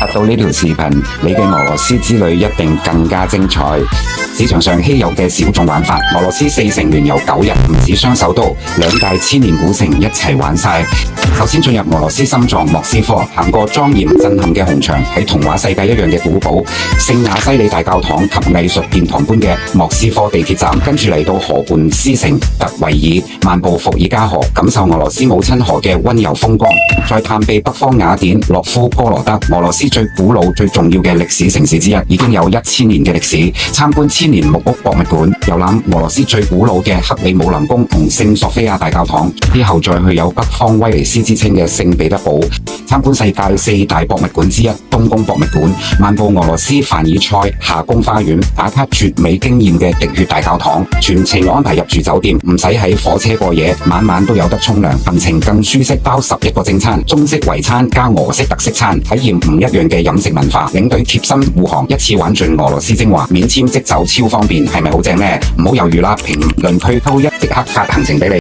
刷到呢條視頻，你嘅俄羅斯之旅一定更加精彩。市場上稀有嘅小眾玩法，俄羅斯4城聯遊9日，唔止雙首都，2大千年古城一齊玩晒。首先進入俄羅斯心臟莫斯科，行過莊嚴震撼嘅紅牆，喺童話世界一樣嘅古堡聖亞西里大教堂及藝術殿堂般嘅莫斯科地鐵站，跟住嚟到河畔獅城特維爾，漫步伏爾加河，感受俄羅斯母親河嘅溫柔風光，再探秘北方雅典諾夫哥羅德，俄羅斯最古老最重要嘅歷史城市之一，已經有1000年嘅歷史。參觀千年木屋博物館，遊覽俄羅斯最古老嘅克里姆林宮同聖索菲亞大教堂，之後再去有北方威尼斯之稱嘅聖彼得堡，參觀世界4大博物館之一東宮博物館，漫步俄羅斯凡爾賽夏宮花園，打卡絕美驚豔嘅滴血大教堂，全程安排入住酒店，唔使喺火車過夜，晚晚都有得沖涼，行程更舒適，包11個正餐，中式圍餐加俄式特色餐，體驗唔一樣嘅飲食文化，領隊貼心護航，一次玩盡俄羅斯精華，免簽即走超方便，係咪好正呢？唔好猶豫啦，評論區都即刻發行程俾你。